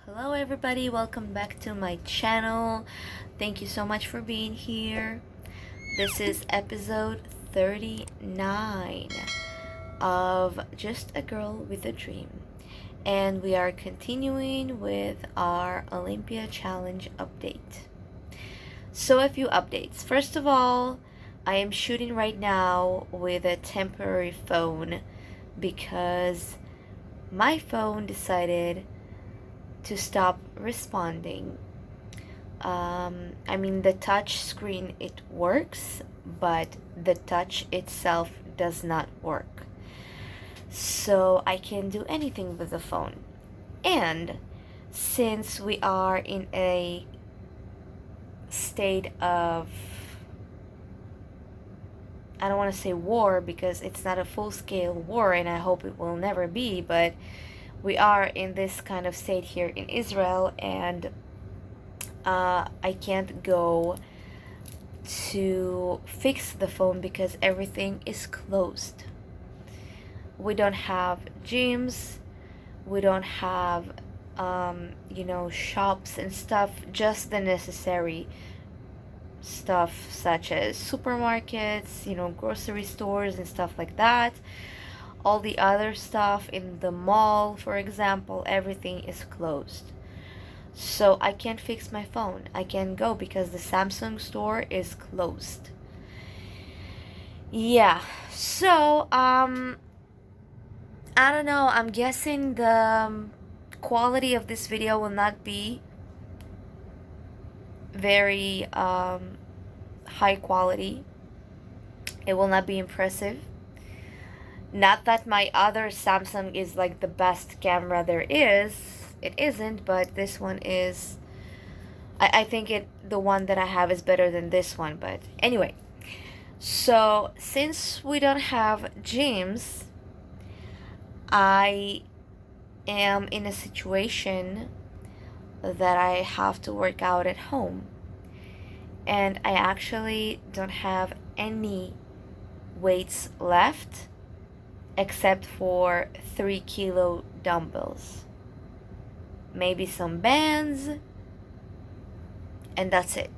Hello everybody. Welcome back to my channel. Thank you so much for being here. This is episode 39 of Just a Girl with a Dream. And we are continuing with our Olympia Challenge update. So a few updates. First of all, I am shooting right now with a temporary phone because my phone decided to stop responding. The touch screen, it works, but the touch itself does not work. So I can do anything with the phone. And since we are in a state of, I don't want to say war because it's not a full-scale war and I hope it will never be, but we are in this kind of state here in Israel, and I can't go to fix the phone because everything is closed. We don't have gyms, we don't have shops and stuff, just the necessary stuff such as supermarkets, grocery stores and stuff like that. All the other stuff in the mall, for example, everything is closed. So I can't fix my phone. I can't go because the Samsung store is closed. Yeah. So, I don't know. I'm guessing the quality of this video will not be very high quality. It will not be impressive. Not that my other Samsung is like the best camera there is. It isn't, but this one is. I think the one that I have is better than this one. But anyway, so since we don't have gyms, I am in a situation that I have to work out at home. And I actually don't have any weights left except for 3-kilo dumbbells, maybe some bands, and that's it.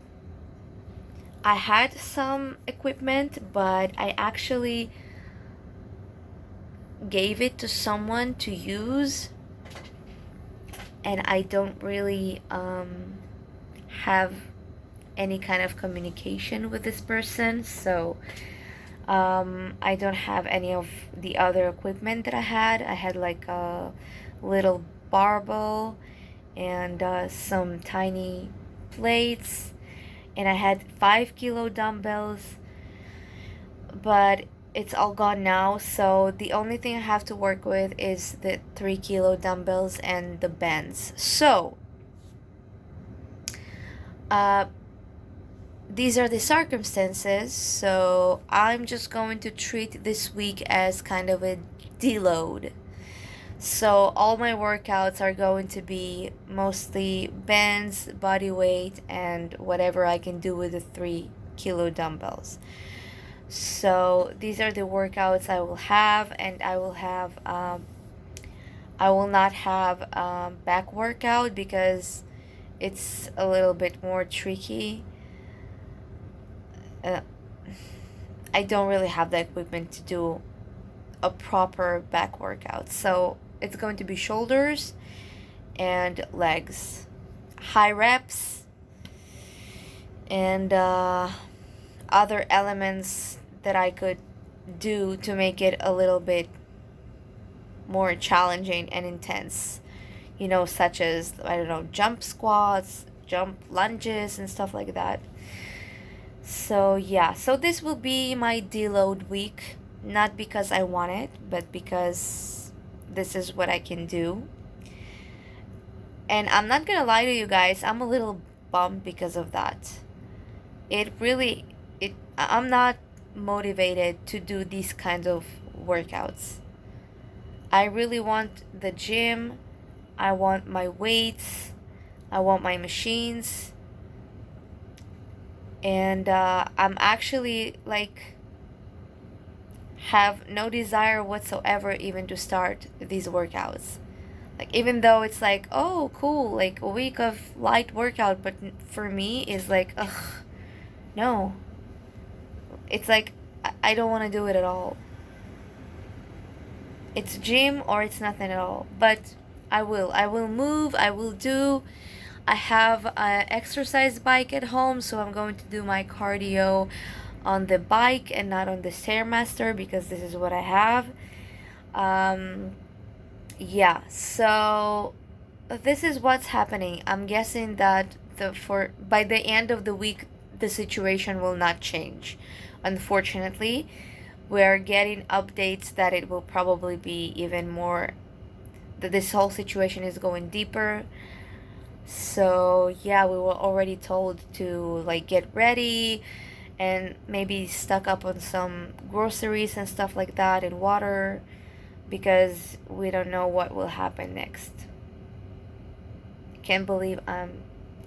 I had some equipment, but I actually gave it to someone to use, and I don't really have any kind of communication with this person, so I don't have any of the other equipment that I had. I had like a little barbell and some tiny plates, and I had 5-kilo dumbbells, but it's all gone now. So the only thing I have to work with is the 3-kilo dumbbells and the bands. So these are the circumstances, so I'm just going to treat this week as kind of a deload. So all my workouts are going to be mostly bands, body weight, and whatever I can do with the 3-kilo dumbbells. So these are the workouts I will have, and I will not have back workout because it's a little bit more tricky. I don't really have the equipment to do a proper back workout. So it's going to be shoulders and legs, high reps, and other elements that I could do to make it a little bit more challenging and intense. Such as, jump squats, jump lunges, and stuff like that. So yeah, so this will be my deload week, not because I want it, but because this is what I can do. And I'm not gonna lie to you guys, I'm a little bummed because of that. I'm not motivated to do these kinds of workouts. I really want the gym, I want my weights, I want my machines, and I'm actually have no desire whatsoever even to start these workouts. Like, even though it's like, oh, cool, like a week of light workout, but for me, is like, ugh, no. It's like, I don't want to do it at all. It's gym or it's nothing at all. But I will move, I will do. I have an exercise bike at home, so I'm going to do my cardio on the bike and not on the Stairmaster, because this is what I have. Um, yeah, so this is what's happening. I'm guessing that for by the end of the week, the situation will not change. Unfortunately, we're getting updates that it will probably be even more, that this whole situation is going deeper. So yeah, we were already told to like get ready and maybe stock up on some groceries and stuff like that, and water, because we don't know what will happen next. I can't believe I'm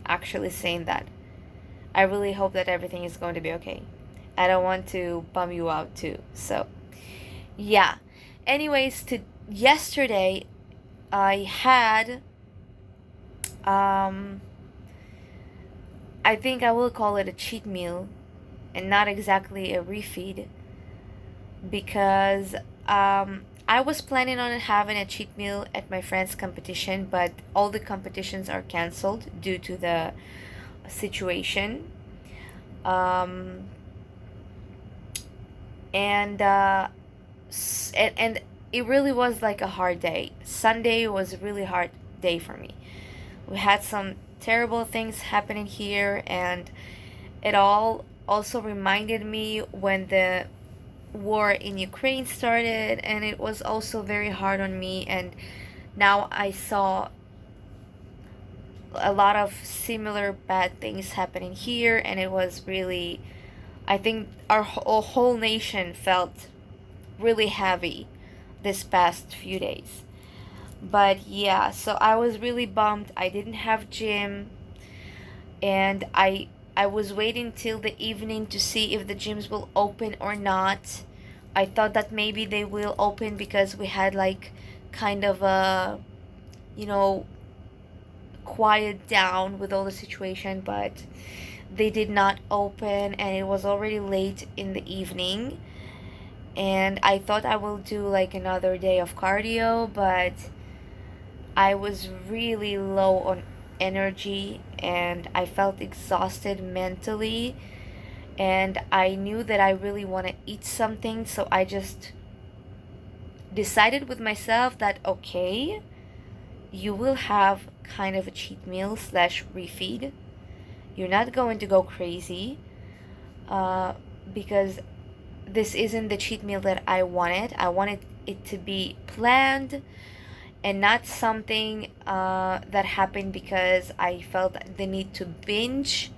actually saying that. I really hope that everything is going to be okay. I don't want to bum you out too. So, yeah. Anyways, to yesterday I had um I think I will call it a cheat meal and not exactly a refeed, because I was planning on having a cheat meal at my friend's competition, but all the competitions are canceled due to the situation. Um, and and it really was like a hard day. Sunday was a really hard day for me. We had some terrible things happening here, and it all also reminded me when the war in Ukraine started, and it was also very hard on me. And now I saw a lot of similar bad things happening here, and it was really, I think our whole nation felt really heavy this past few days. But yeah, so I was really bummed. I didn't have gym, and I was waiting till the evening to see if the gyms will open or not. I thought that maybe they will open because we had like kind of a, you know, quiet down with all the situation, but they did not open, and it was already late in the evening. And I thought I will do like another day of cardio, but I was really low on energy and I felt exhausted mentally, and I knew that I really want to eat something, so I just decided with myself that okay, you will have kind of a cheat meal slash refeed. You're not going to go crazy, uh, because this isn't the cheat meal that I wanted. I wanted it to be planned and not something that happened because I felt the need to binge.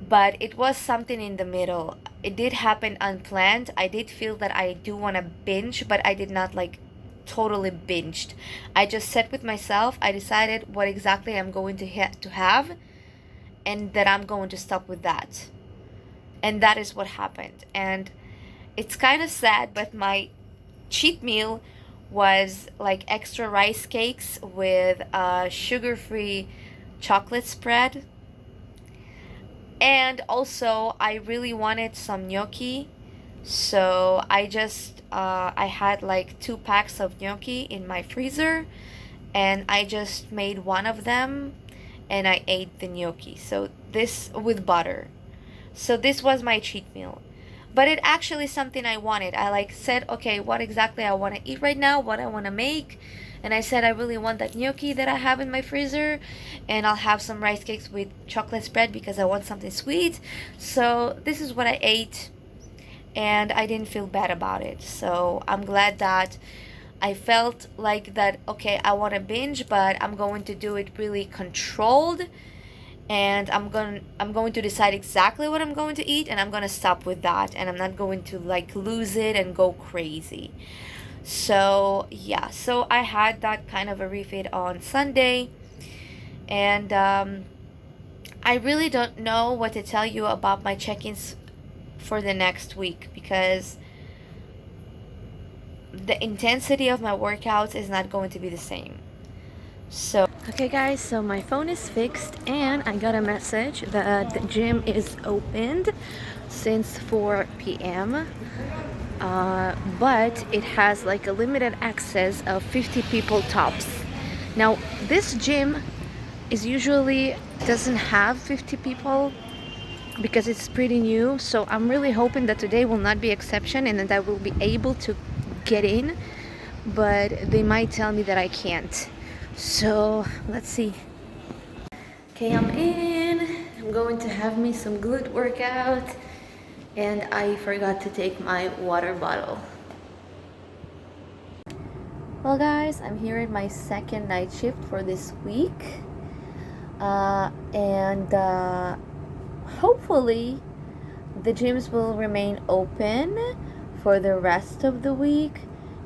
But it was something in the middle. It did happen unplanned. I did feel that I do want to binge, but I did not like totally binged. I just sat with myself. I decided what exactly I'm going to have, and that I'm going to stop with that. And that is what happened. And it's kind of sad, but my cheat meal was like extra rice cakes with a sugar-free chocolate spread. And also, I really wanted some gnocchi. So I had like 2 packs of gnocchi in my freezer, and I just made one of them and I ate the gnocchi. So this with butter. So this was my cheat meal. But it actually is something I wanted. I like said, okay, what exactly I want to eat right now, what I want to make. And I said I really want that gnocchi that I have in my freezer, and I'll have some rice cakes with chocolate spread because I want something sweet. So this is what I ate, and I didn't feel bad about it. So I'm glad that I felt like that, okay, I want to binge, but I'm going to do it really controlled, and I'm going to decide exactly what I'm going to eat, and I'm going to stop with that, and I'm not going to like lose it and go crazy. So yeah, so I had that kind of a refeed on Sunday, and I really don't know what to tell you about my check-ins for the next week, because the intensity of my workouts is not going to be the same. So okay guys, so my phone is fixed and I got a message that the gym is opened since 4 p.m. But it has like a limited access of 50 people tops. Now this gym is usually doesn't have 50 people because it's pretty new, so I'm really hoping that today will not be exception and that I will be able to get in, but they might tell me that I can't. So let's see. Okay, I'm in. I'm going to have me some glute workout, and I forgot to take my water bottle. Well guys, I'm here in my second night shift for this week, and hopefully the gyms will remain open for the rest of the week,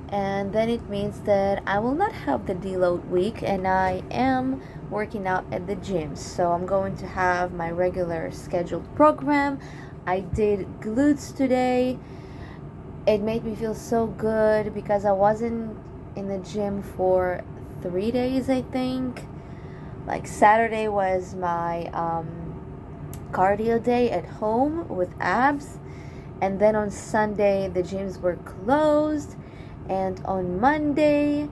and then it means that I will not have the deload week and I am working out at the gym. So I'm going to have my regular scheduled program. I did glutes today. It made me feel so good because I wasn't in the gym for 3 days, I think. Like Saturday was my cardio day at home with abs, and then on Sunday the gyms were closed, and on Monday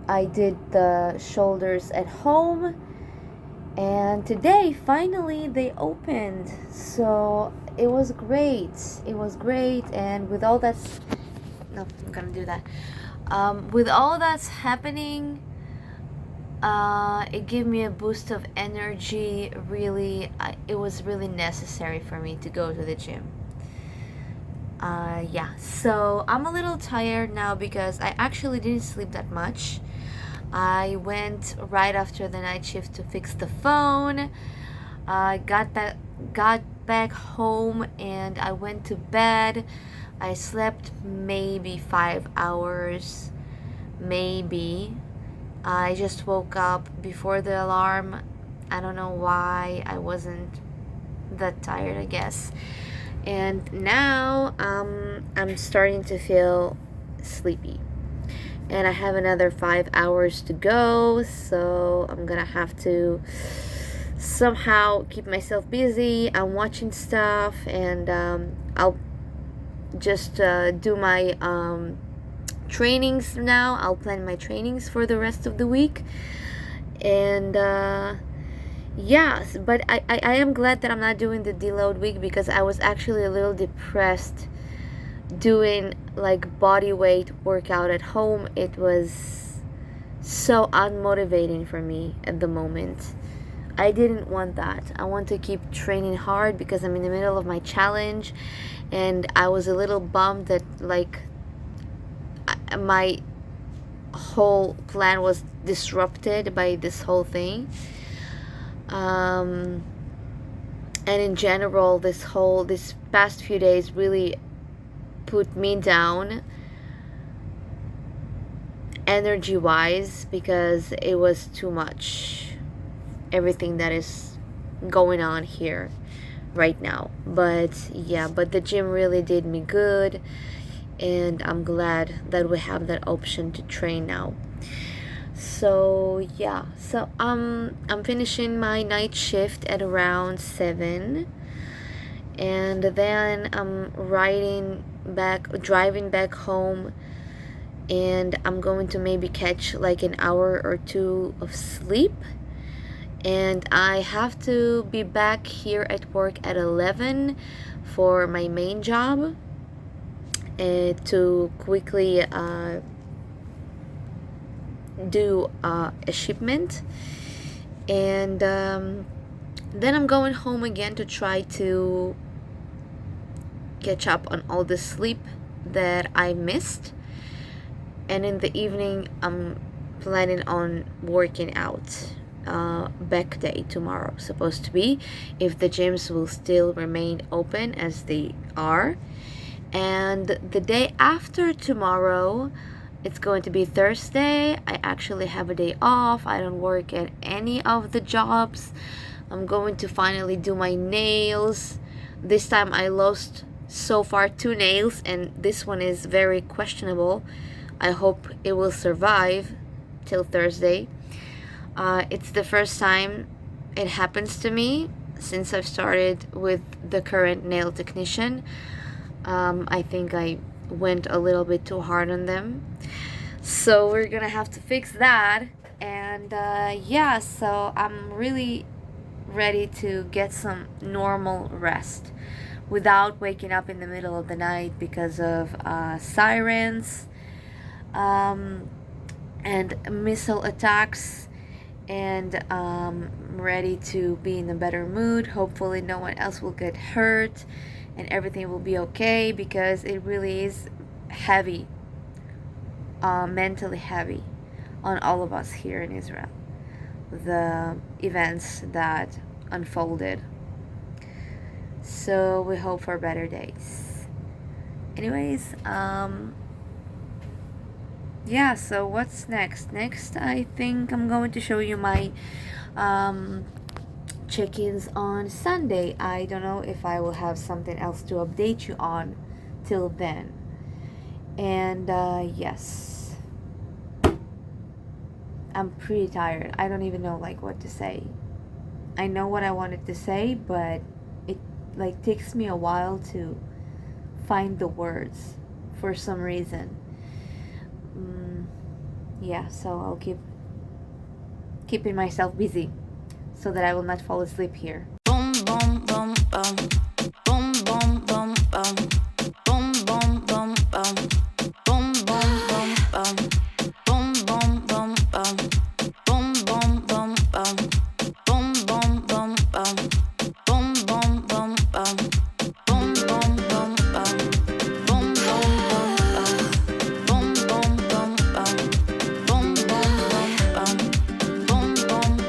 I did the shoulders at home, and today finally they opened. So it was great. And with all that's no, I'm gonna do that. With all that's happening, it gave me a boost of energy. Really, it was really necessary for me to go to the gym. Yeah, so I'm a little tired now because I actually didn't sleep that much. I went right after the night shift to fix the phone. Got back home and I went to bed. I slept maybe 5 hours, maybe. I just woke up before the alarm. I don't know why. I wasn't that tired, I guess. And now I'm starting to feel sleepy. And I have another 5 hours to go, so I'm gonna have to somehow keep myself busy. I'm watching stuff, and I'll just do my trainings now. I'll plan my trainings for the rest of the week. And yes, but I am glad that I'm not doing the deload week because I was actually a little depressed doing like body weight workout at home. It was so unmotivating for me at the moment. I didn't want that. I want to keep training hard because I'm in the middle of my challenge, and I was a little bummed that like my whole plan was disrupted by this whole thing. And in general, this past few days really put me down energy wise because it was too much, everything that is going on here right now. But yeah, but the gym really did me good, and I'm glad that we have that option to train now. So yeah, so I'm finishing my night shift at around 7, and then I'm driving back home, and I'm going to maybe catch like an hour or two of sleep, and I have to be back here at work at 11 for my main job, to quickly do a shipment, and then I'm going home again to try to catch up on all the sleep that I missed, and in the evening I'm planning on working out. Back day tomorrow supposed to be, if the gyms will still remain open as they are. And the day after tomorrow, it's going to be Thursday. I actually have a day off. I don't work at any of the jobs. I'm going to finally do my nails. This time I lost so far 2 nails, and this one is very questionable. I hope it will survive till Thursday. It's the first time it happens to me since I've started with the current nail technician. I think I went a little bit too hard on them. So we're gonna have to fix that. And yeah, so I'm really ready to get some normal rest without waking up in the middle of the night because of sirens and missile attacks. And ready to be in a better mood. Hopefully no one else will get hurt and everything will be okay, because it really is heavy, mentally heavy on all of us here in Israel, the events that unfolded. So we hope for better days. Anyways, yeah, so what's next? Next, I think I'm going to show you my check-ins on Sunday. I don't know if I will have something else to update you on till then. And yes, I'm pretty tired. I don't even know like what to say. I know what I wanted to say, but it like takes me a while to find the words for some reason. Yeah, so I'll keeping myself busy so that I will not fall asleep here. Boom, boom, boom, boom. Boom, boom, boom, boom. Boom, boom, boom, boom. Boom, boom, boom, boom. Boom, boom, boom, boom. Boom, boom, boom, boom. Boom, boom, boom, boom. Boom, boom, boom, boom. Boom, boom, boom, boom. Boom, boom, boom, boom. Boom, boom, boom, boom. Boom, boom, boom, boom. Boom, boom, boom, boom. Boom, boom, boom,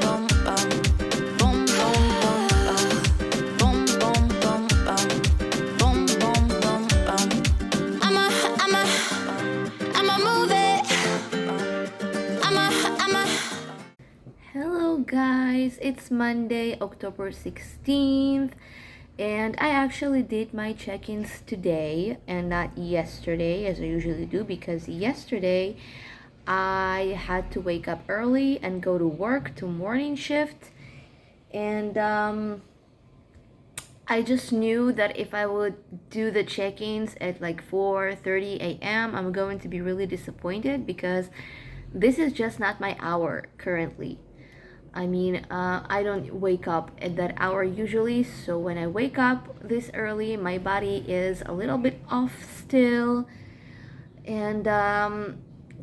boom. Boom, boom, boom, boom. Boom, boom, boom, boom. I'ma move it. Hello guys, it's Monday, October 16th, and I actually did my check-ins today and not yesterday as I usually do, because yesterday I had to wake up early and go to work to morning shift, and I just knew that if I would do the check-ins at like 4:30 a.m., I'm going to be really disappointed, because this is just not my hour currently. I mean, I don't wake up at that hour usually, so when I wake up this early, my body is a little bit off still. And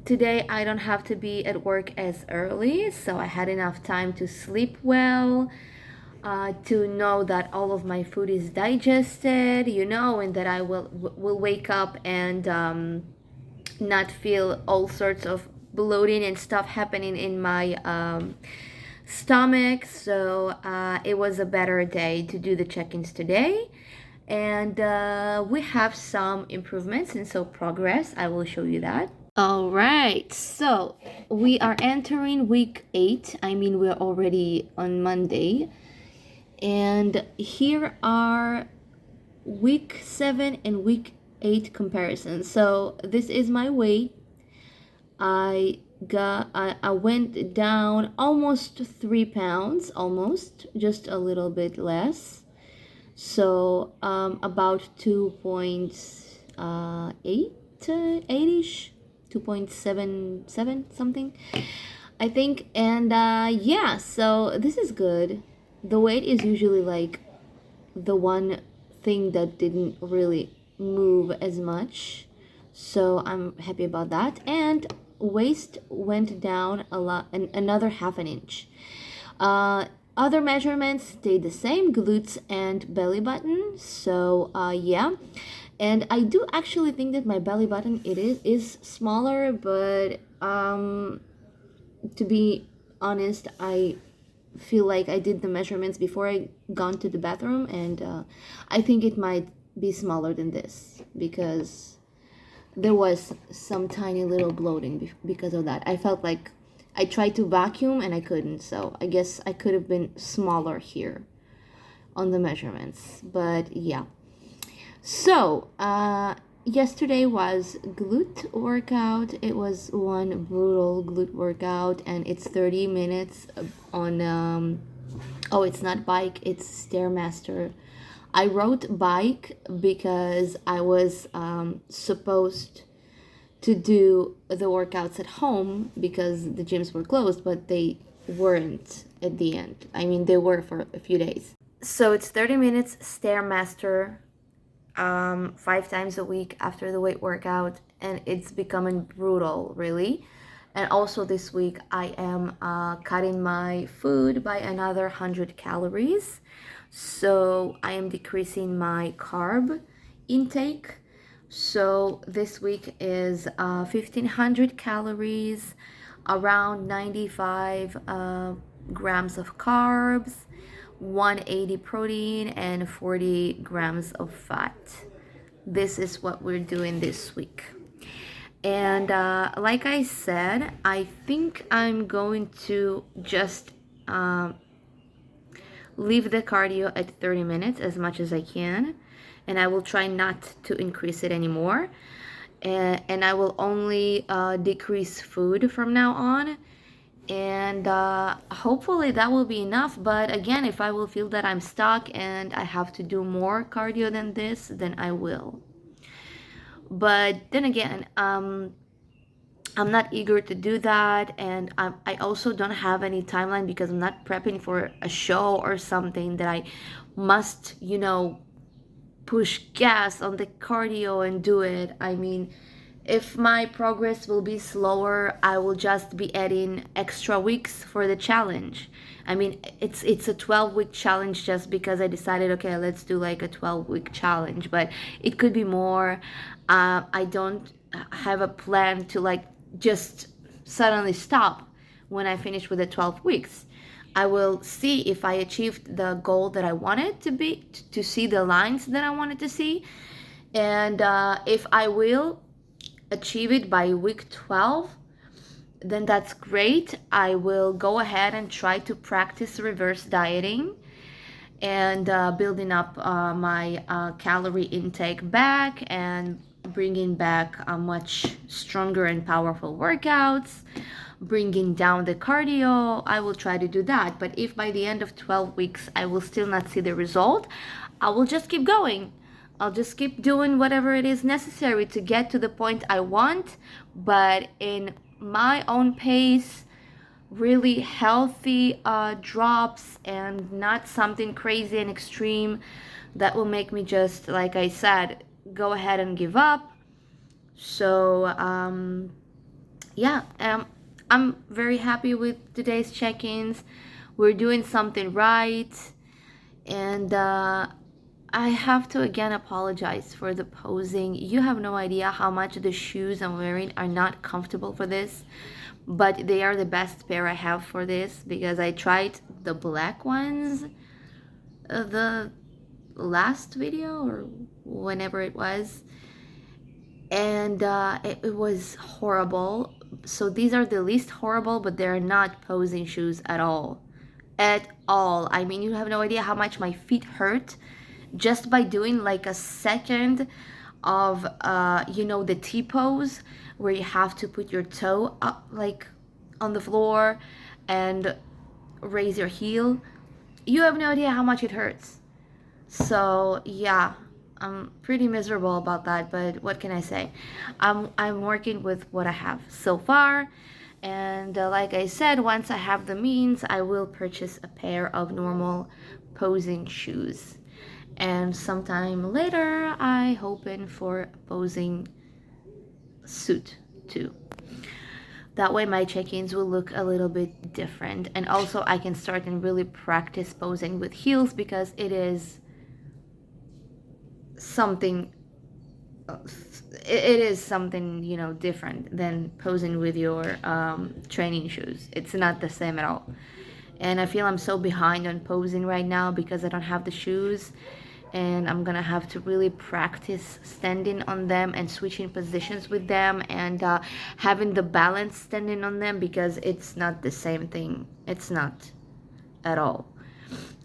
today I don't have to be at work as early, so I had enough time to sleep well, to know that all of my food is digested, and that I will wake up and not feel all sorts of bloating and stuff happening in my stomach. So it was a better day to do the check-ins today, and we have some improvements and so progress. I will show you that. All right, so we are entering week 8. I mean, we're already on Monday, and here are week 7 and week 8 comparisons. So this is my weight. I went down almost 3 pounds, almost, just a little bit less. So about 2.8-ish, 2.77 something, I think. And yeah, so this is good. The weight is usually like the one thing that didn't really move as much, so I'm happy about that. And waist went down a lot, and another half an inch. Other measurements stayed the same, glutes and belly button. So yeah, and I do actually think that my belly button is smaller, but to be honest, I feel like I did the measurements before I gone to the bathroom, and I think it might be smaller than this, because there was some tiny little bloating because of that. I felt like I tried to vacuum and I couldn't, so I guess I could have been smaller here on the measurements. But yeah, so Yesterday was glute workout. It was one brutal glute workout, and it's 30 minutes on oh, it's not bike, it's Stairmaster. I wrote bike because I was supposed to do the workouts at home because the gyms were closed, but they weren't at the end. I mean, they were for a few days. So it's 30 minutes Stairmaster, 5 times a week after the weight workout, and it's becoming brutal, really. And also this week I am cutting my food by another 100 calories. So I am decreasing my carb intake. So this week is 1500 calories, around 95 grams of carbs, 180 protein, and 40 grams of fat. This is what we're doing this week. And like I said, I think I'm going to just leave the cardio at 30 minutes as much as I can. And I will try not to increase it anymore. And I will only decrease food from now on. And hopefully that will be enough. But again, if I will feel that I'm stuck and I have to do more cardio than this, then I will. But then again, I'm not eager to do that, and I also don't have any timeline because I'm not prepping for a show or something that I must, push gas on the cardio and do it. I mean, if my progress will be slower, I will just be adding extra weeks for the challenge. I mean, it's a 12-week challenge just because I decided, okay, let's do like a 12-week challenge, but it could be more. I don't have a plan to like just suddenly stop when I finish with the 12 weeks. I will see if I achieved the goal that I wanted to be, to see the lines that I wanted to see. And if I will achieve it by week 12, then that's great. I will go ahead and try to practice reverse dieting and building up my calorie intake back and bringing back much stronger and powerful workouts, bringing down the cardio. I will try to do that. But if by the end of 12 weeks I will still not see the result, I will just keep going. I'll just keep doing whatever it is necessary to get to the point I want, but in my own pace, really healthy drops, and not something crazy and extreme that will make me just, like I said, go ahead and give up. So yeah, I'm very happy with today's check-ins. We're doing something right, and I have to again apologize for the posing. You have no idea how much the shoes I'm wearing are not comfortable for this, but they are the best pair I have for this because I tried the black ones the last video or whenever it was, and it was horrible. So these are the least horrible, but they're not posing shoes at all. At all. I mean, you have no idea how much my feet hurt just by doing like a second of the T pose where you have to put your toe up like on the floor and raise your heel. You have no idea how much it hurts. So yeah, I'm pretty miserable about that, but what can I say? I'm working with what I have so far, and like I said, once I have the means, I will purchase a pair of normal posing shoes. And sometime later, I hoping for a posing suit too. That way my check-ins will look a little bit different. And also I can start and really practice posing with heels because it is something, different than posing with your training shoes. It's not the same at all. And I feel I'm so behind on posing right now because I don't have the shoes, and I'm gonna have to really practice standing on them and switching positions with them, and having the balance standing on them because it's not the same thing. It's not at all.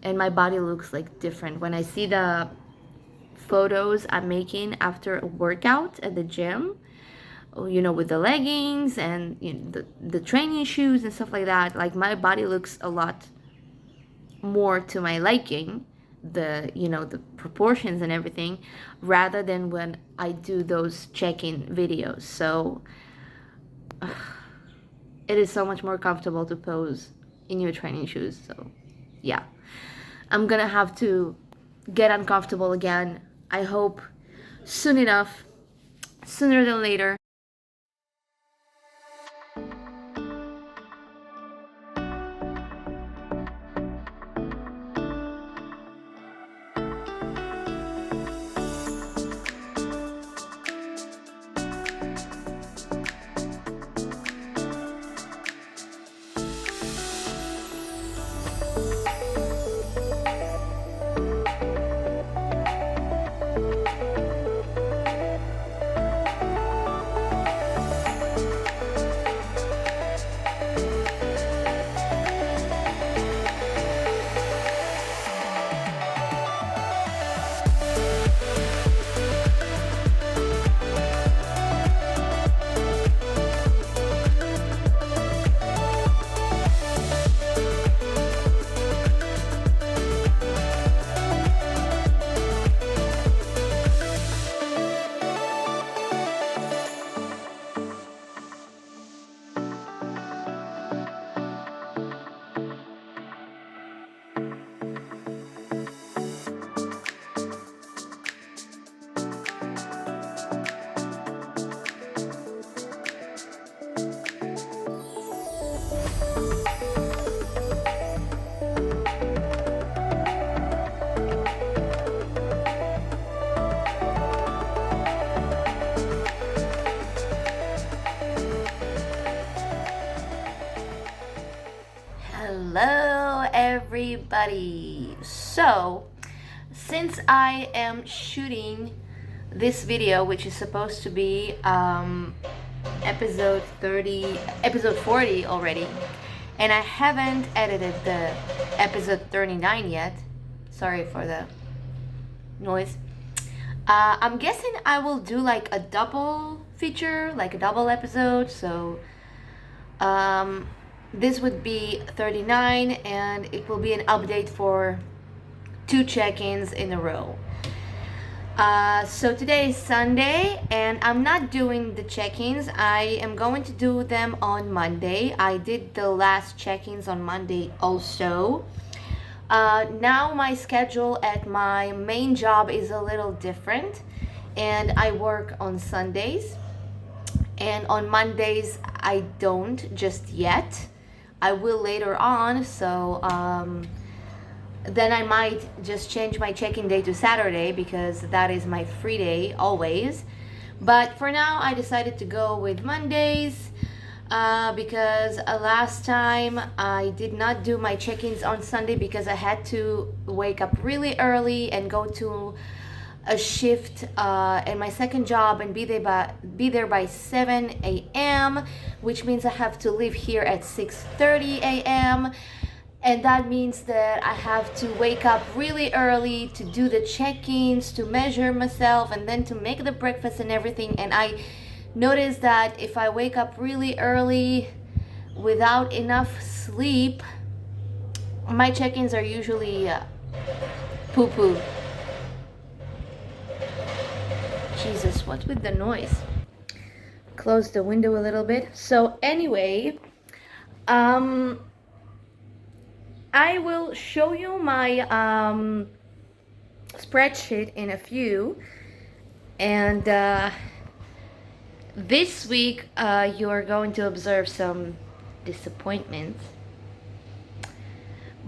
And my body looks like different when I see the photos I'm making after a workout at the gym, you know, with the leggings and, you know, the training shoes and stuff like that. Like, my body looks a lot more to my liking, the, you know, the proportions and everything, rather than when I do those check-in videos. So it is so much more comfortable to pose in your training shoes. So yeah, I'm gonna have to get uncomfortable again. I hope soon enough, sooner than later. Hello everybody. So since I am shooting this video, which is supposed to be episode 40 already, and I haven't edited the episode 39 yet, sorry for the noise, I'm guessing I will do like a double feature, like a double episode. So this would be 39, and it will be an update for 2 check-ins in a row. So today is Sunday, and I'm not doing the check-ins. I am going to do them on Monday. I did the last check-ins on Monday also. Now my schedule at my main job is a little different, and I work on Sundays. And on Mondays, I don't just yet. I will later on, so then I might just change my check-in day to Saturday, because that is my free day always. But for now, I decided to go with Mondays because last time I did not do my check-ins on Sunday because I had to wake up really early and go to a shift at my second job and be there by 7 a.m., which means I have to leave here at 6:30 a.m. And that means that I have to wake up really early to do the check-ins, to measure myself, and then to make the breakfast and everything. And I noticed that if I wake up really early without enough sleep, my check-ins are usually poo-poo. Jesus, what's with the noise? Close the window a little bit. So anyway, I will show you my spreadsheet in a few, and this week you are going to observe some disappointments,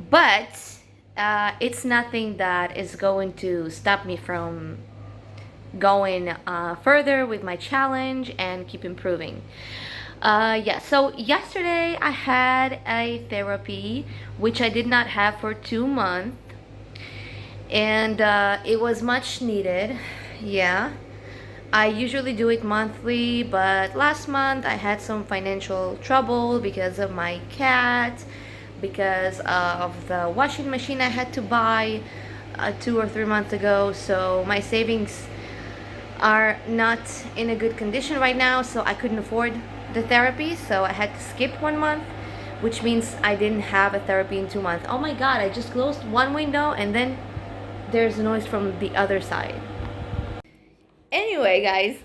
but it's nothing that is going to stop me from going further with my challenge and keep improving. Yeah, so yesterday I had a therapy, which I did not have for 2 months, and it was much needed. Yeah, I usually do it monthly, but last month I had some financial trouble because of my cat, because of the washing machine I had to buy, 2 or 3 months ago, so my savings are not in a good condition right now, so I couldn't afford the therapy, so I had to skip 1 month, which means I didn't have a therapy in 2 months. Oh my god, I just closed one window and then there's noise from the other side. Anyway, guys,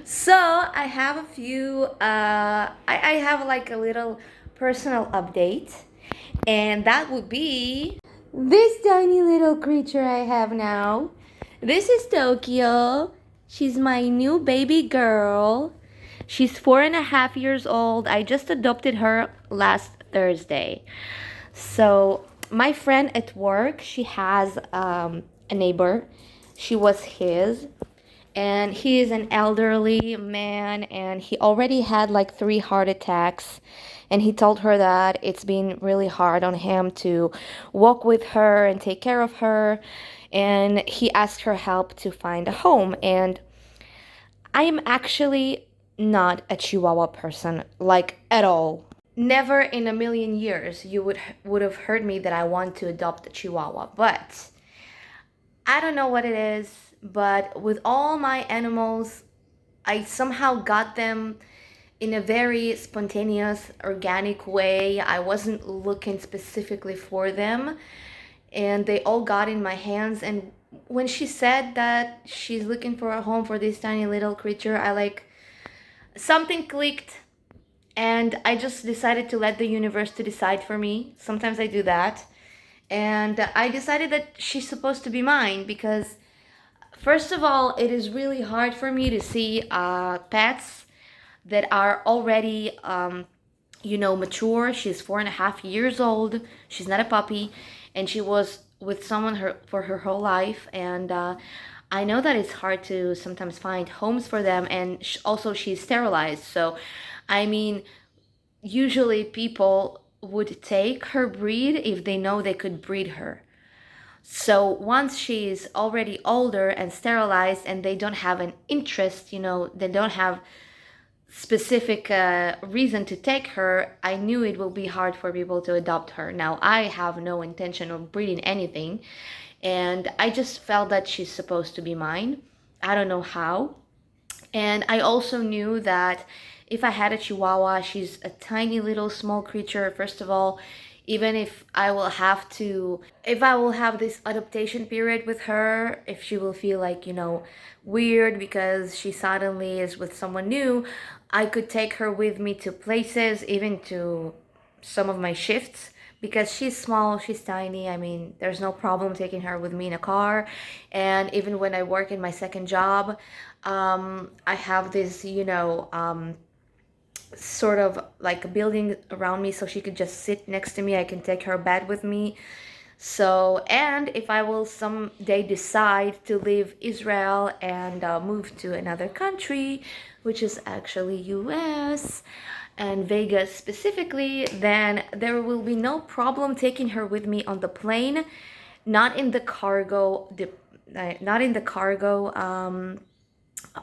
so I have a few, I have like a little personal update, and that would be this tiny little creature I have now. This is Tokyo. She's my new baby girl. She's 4.5 years old. I just adopted her last Thursday. So my friend at work, she has a neighbor. She was his, and he is an elderly man, and he already had like 3 heart attacks, and he told her that it's been really hard on him to walk with her and take care of her, and he asked her help to find a home. And I am actually not a Chihuahua person, like at all. Never in a million years you would have heard me that I want to adopt a Chihuahua, but I don't know what it is, but with all my animals, I somehow got them in a very spontaneous, organic way. I wasn't looking specifically for them, and they all got in my hands. And when she said that she's looking for a home for this tiny little creature, I like something clicked, and I just decided to let the universe to decide for me. Sometimes I do that. And I decided that she's supposed to be mine because, first of all, it is really hard for me to see pets that are already, mature. She's 4.5 years old. She's not a puppy, and she was with someone for her whole life. And I know that it's hard to sometimes find homes for them. And also, she's sterilized. So, I mean, usually people would take her breed if they know they could breed her. So once she's already older and sterilized and they don't have an interest, they don't have specific reason to take her, I knew it will be hard for people to adopt her. Now, I have no intention of breeding anything, and I just felt that she's supposed to be mine. I don't know how. And I also knew that if I had a Chihuahua, she's a tiny little small creature, first of all. Even if I will have this adaptation period with her, if she will feel like, weird because she suddenly is with someone new, I could take her with me to places, even to some of my shifts, because she's small, she's tiny. I mean, there's no problem taking her with me in a car. And even when I work in my second job, I have this, sort of like a building around me, so she could just sit next to me. I can take her bed with me. So, and if I will someday decide to leave Israel and move to another country, which is actually US and Vegas specifically, then there will be no problem taking her with me on the plane, not in the cargo,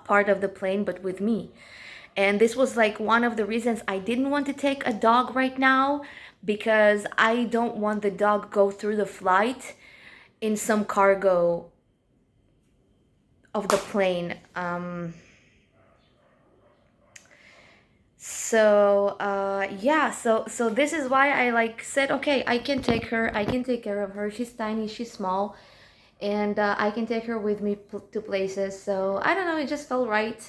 part of the plane, but with me. And this was like one of the reasons I didn't want to take a dog right now, because I don't want the dog go through the flight in some cargo of the plane. So this is why I said, okay, I can take care of her. She's tiny, she's small, and I can take her with me to places. So I don't know, it just felt right.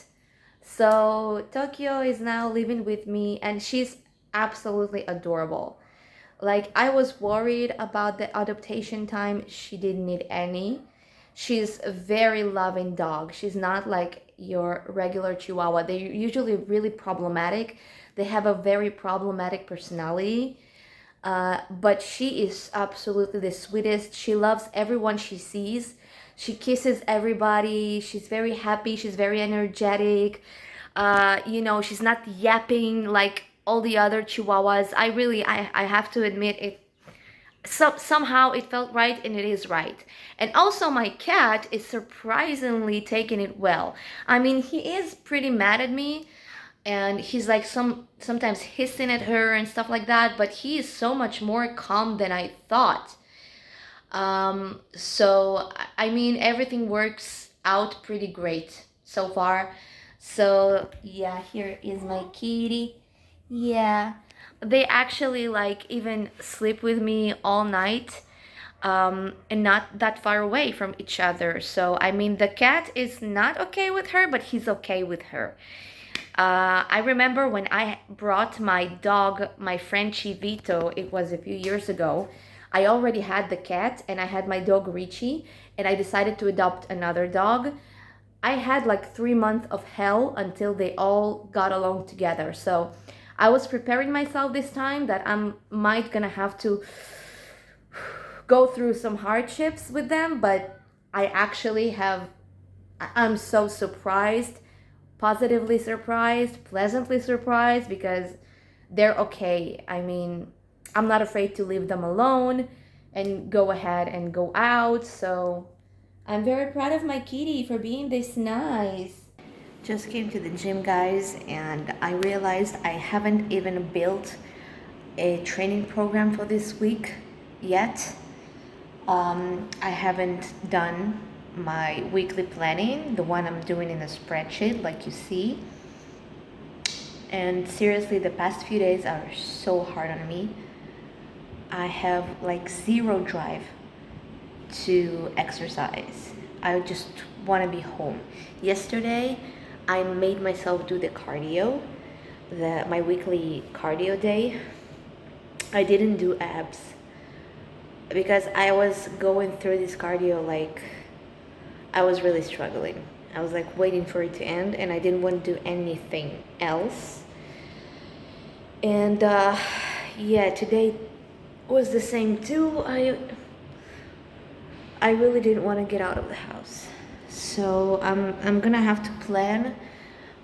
So Tokyo is now living with me, and she's absolutely adorable. Like, I was worried about the adaptation time. She didn't need any. She's a very loving dog. She's not like your regular Chihuahua. They're usually really problematic. They have a very problematic personality. But she is absolutely the sweetest. She loves everyone she sees. She kisses everybody. She's very happy. She's very energetic. She's not yapping like all the other Chihuahuas. I have to admit it. Somehow it felt right, and it is right. And also, my cat is surprisingly taking it well. I mean, he is pretty mad at me, and he's like sometimes hissing at her and stuff like that, but he is so much more calm than I thought. So I mean, everything works out pretty great so far. So yeah, here is my kitty. Yeah, they actually like even sleep with me all night, and not that far away from each other. So I mean, the cat is not okay with her, but he's okay with her. I remember when I brought my dog, my Frenchie Vito, it was a few years ago. I already had the cat and I had my dog Richie, and I decided to adopt another dog. I had like 3 months of hell until they all got along together. So I was preparing myself this time that I'm might gonna have to go through some hardships with them, but I actually have, I'm so surprised, positively surprised, pleasantly surprised, because they're okay. I mean, I'm not afraid to leave them alone and go ahead and go out. So I'm very proud of my kitty for being this nice. Just came to the gym, guys, and I realized I haven't even built a training program for this week yet. I haven't done my weekly planning, the one I'm doing in a spreadsheet, like you see. And seriously, the past few days are so hard on me. I have like zero drive to exercise. I just want to be home. Yesterday, I made myself do the cardio, my weekly cardio day. I didn't do abs because I was going through this cardio like I was really struggling. I was like waiting for it to end and I didn't want to do anything else. And yeah, today was the same too. I really didn't want to get out of the house. So I'm gonna have to plan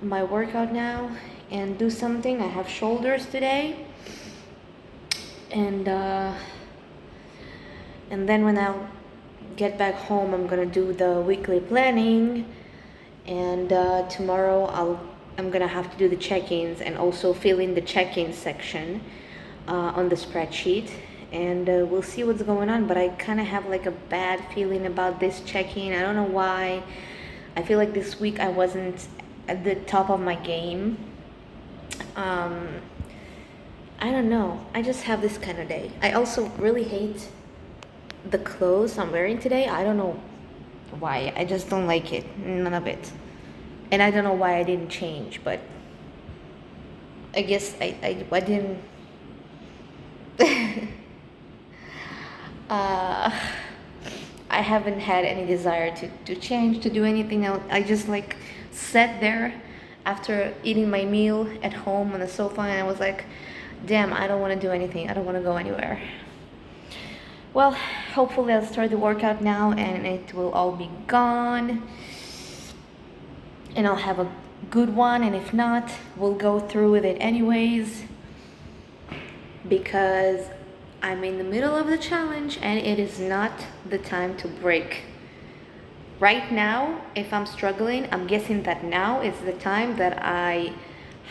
my workout now and do something. I have shoulders today. And then when I'll get back home, I'm gonna do the weekly planning, and tomorrow I'm gonna have to do the check-ins and also fill in the check-in section on the spreadsheet, and we'll see what's going on. But I kind of have like a bad feeling about this check-in. I don't know why. I feel like this week I wasn't at the top of my game. I don't know. I just have this kind of day. I also really hate the clothes I'm wearing today. I don't know why. I just don't like it. None of it. And I don't know why I didn't change, but I guess I didn't. I haven't had any desire to change, to do anything else. I just like sat there after eating my meal at home on the sofa, and I was like, damn, I don't want to do anything. I don't want to go anywhere. Well, hopefully I'll start the workout now and it will all be gone. And I'll have a good one, and if not, we'll go through with it anyways. Because I'm in the middle of the challenge and it is not the time to break. Right now, if I'm struggling, I'm guessing that now is the time that I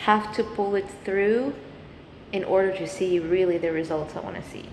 have to pull it through in order to see really the results I want to see.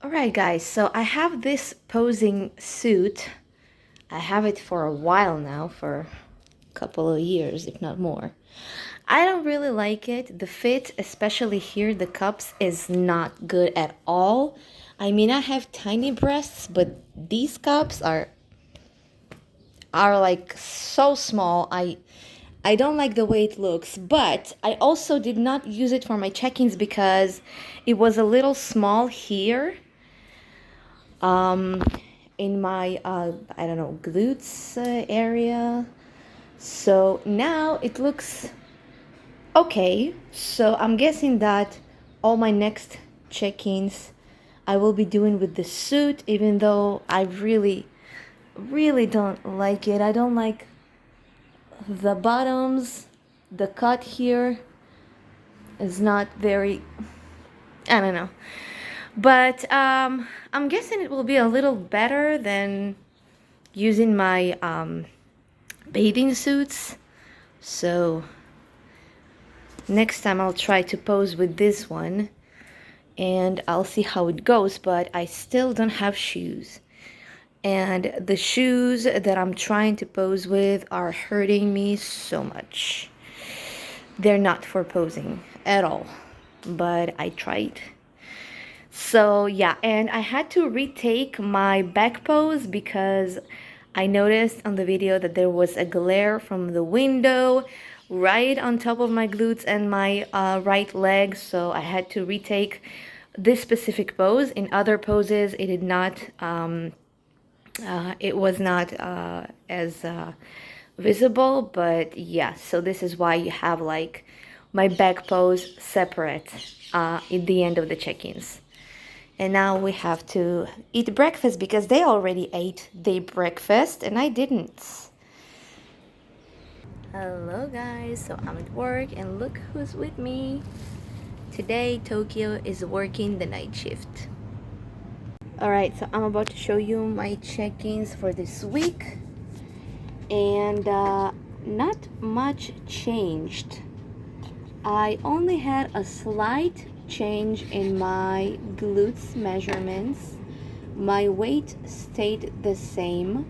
Alright guys, so I have this posing suit. I have it for a while now, for a couple of years, if not more. I don't really like it. The fit, especially here, the cups, is not good at all. I mean, I have tiny breasts, but these cups are like so small. I don't like the way it looks, but I also did not use it for my check-ins because it was a little small here. In my I don't know, glutes area. So now it looks okay. So I'm guessing that all my next check-ins I will be doing with the suit, even though I really don't like it. I don't like the bottoms. The cut here is not very, I don't know. But I'm guessing it will be a little better than using my bathing suits. So next time I'll try to pose with this one and I'll see how it goes, but I still don't have shoes. And the shoes that I'm trying to pose with are hurting me so much. They're not for posing at all, but I tried. So yeah, and I had to retake my back pose because I noticed on the video that there was a glare from the window right on top of my glutes and my right leg, so I had to retake this specific pose. In other poses, it did not, it was not as visible, but yeah, so this is why you have like my back pose separate at the end of the check-ins. And now we have to eat breakfast because they already ate their breakfast and I didn't. Hello guys, so I'm at work and look who's with me. Today Tokyo is working the night shift. Alright, so I'm about to show you my check-ins for this week. And not much changed. I only had a slight change in my glutes measurements. My weight stayed the same.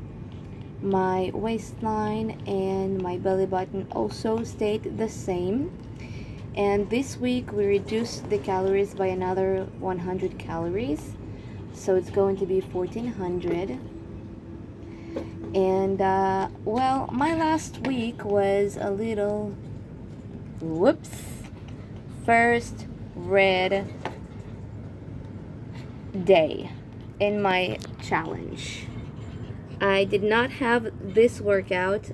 My waistline and my belly button also stayed the same. And this week we reduced the calories by another 100 calories. So it's going to be 1400. And well, my last week was a little, whoops, first red day in my challenge. I did not have this workout,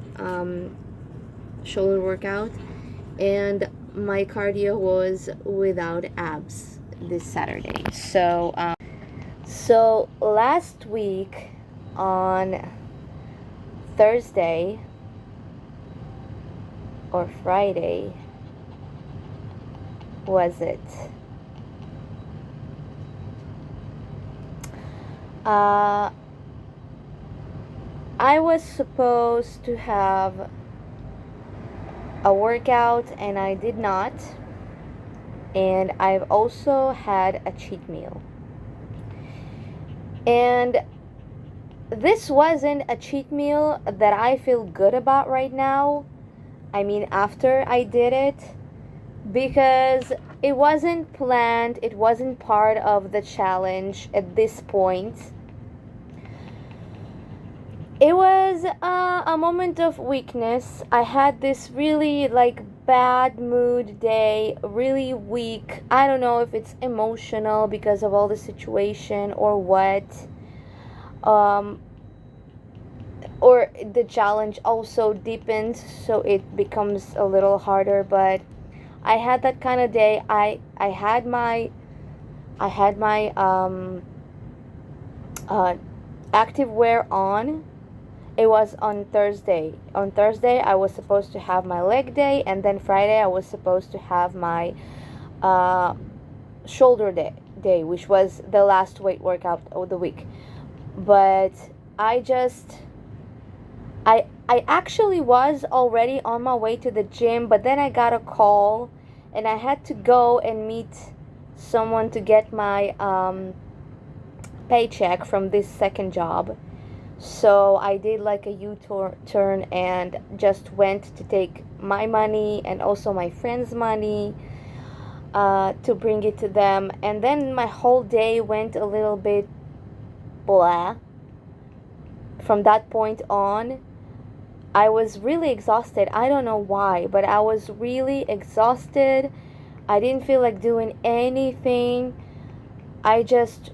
shoulder workout, and my cardio was without abs this Saturday. So last week on Thursday or Friday, was it? I was supposed to have a workout and I did not. And I've also had a cheat meal. And this wasn't a cheat meal that I feel good about right now. I mean, after I did it, because it wasn't planned, it wasn't part of the challenge at this point. It was a moment of weakness. I had this really like bad mood day, really weak. I don't know if it's emotional because of all the situation or what. Or the challenge also deepens, so it becomes a little harder, but I had that kind of day. I had my active wear on. It was on Thursday. On Thursday I was supposed to have my leg day, and then Friday I was supposed to have my shoulder day, which was the last weight workout of the week. But I actually was already on my way to the gym, but then I got a call and I had to go and meet someone to get my paycheck from this second job. So I did like a U-turn and just went to take my money and also my friend's money, to bring it to them. And then my whole day went a little bit blah. From that point on, I was really exhausted. I don't know why, but I was really exhausted. I didn't feel like doing anything. I just,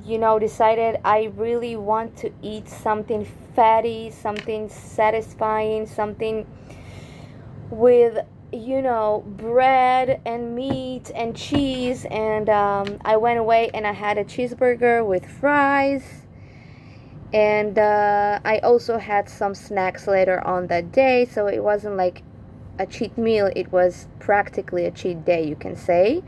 decided I really want to eat something fatty, something satisfying, something with, bread and meat and cheese. And I went away and I had a cheeseburger with fries. And I also had some snacks later on that day, so it wasn't like a cheat meal, it was practically a cheat day, you can say.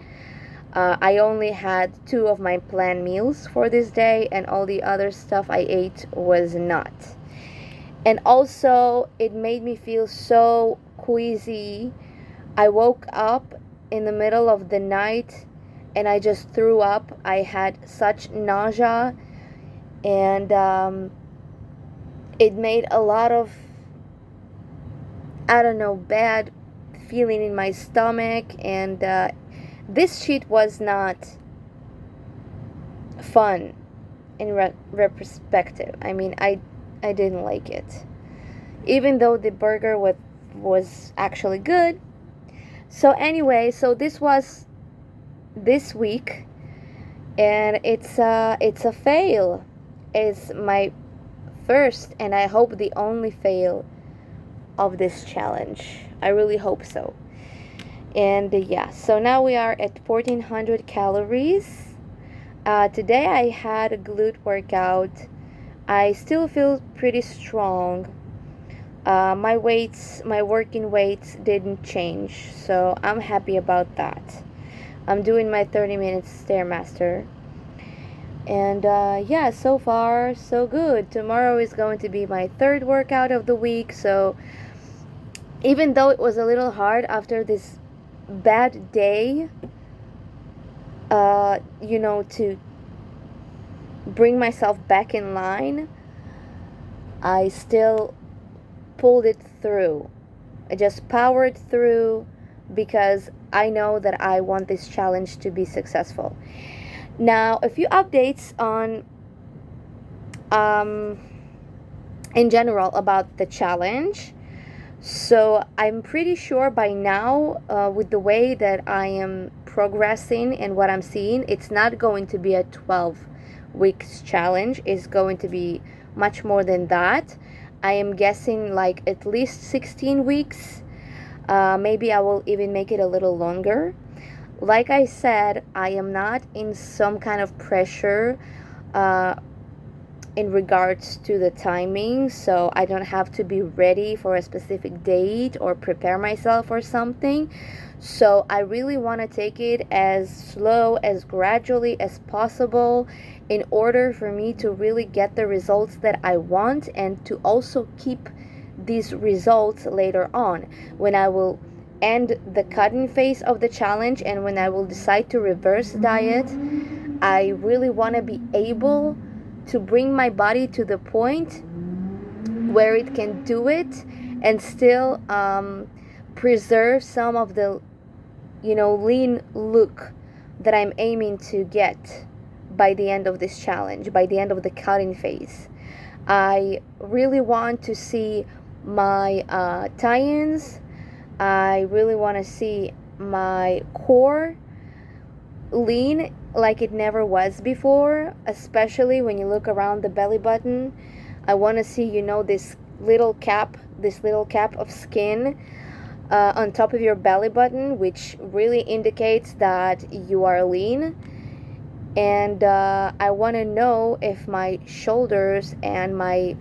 I only had 2 of my planned meals for this day, and all the other stuff I ate was not. And also, it made me feel so queasy. I woke up in the middle of the night and I just threw up. I had such nausea, and it made a lot of, I don't know, bad feeling in my stomach. And this cheat was not fun in retrospective. I mean, I didn't like it, even though the burger was actually good. So anyway, so this was this week, and it's a fail. It's my first, and I hope the only fail of this challenge. I really hope so. And yeah, so now we are at 1400 calories. Today I had a glute workout. I still feel pretty strong. My working weights didn't change, so I'm happy about that. I'm doing my 30 minutes Stairmaster. And yeah, so far so good. Tomorrow is going to be my 3rd workout of the week, so even though it was a little hard after this bad day, to bring myself back in line, I still pulled it through. I just powered through because I know that I want this challenge to be successful. Now, a few updates on in general about the challenge. So I'm pretty sure by now, with the way that I am progressing and what I'm seeing, it's not going to be a 12 weeks challenge. It's going to be much more than that. I am guessing like at least 16 weeks. Maybe I will even make it a little longer. Like I said, I am not in some kind of pressure in regards to the timing, so I don't have to be ready for a specific date or prepare myself or something. So I really want to take it as slow, as gradually as possible, in order for me to really get the results that I want, and to also keep these results later on when I will end the cutting phase of the challenge, and when I will decide to reverse diet. I really want to be able to bring my body to the point where it can do it and still preserve some of the lean look that I'm aiming to get by the end of this challenge, by the end of the cutting phase. I really want to see my tie-ins. I really want to see my core lean like it never was before, especially when you look around the belly button. I want to see, this little cap of skin on top of your belly button, which really indicates that you are lean. And I want to know if my shoulders and my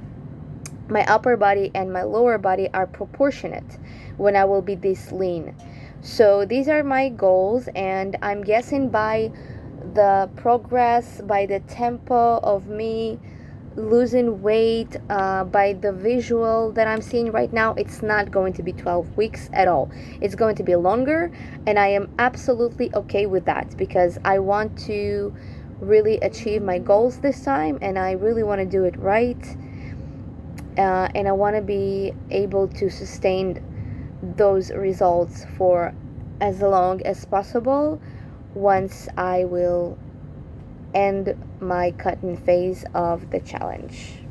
upper body and my lower body are proportionate when I will be this lean. So these are my goals, and I'm guessing by the progress, by the tempo of me losing weight, by the visual that I'm seeing right now, it's not going to be 12 weeks at all. It's going to be longer, and I am absolutely okay with that, because I want to really achieve my goals this time, and I really want to do it right. And I want to be able to sustain those results for as long as possible once I will end my cutting phase of the challenge.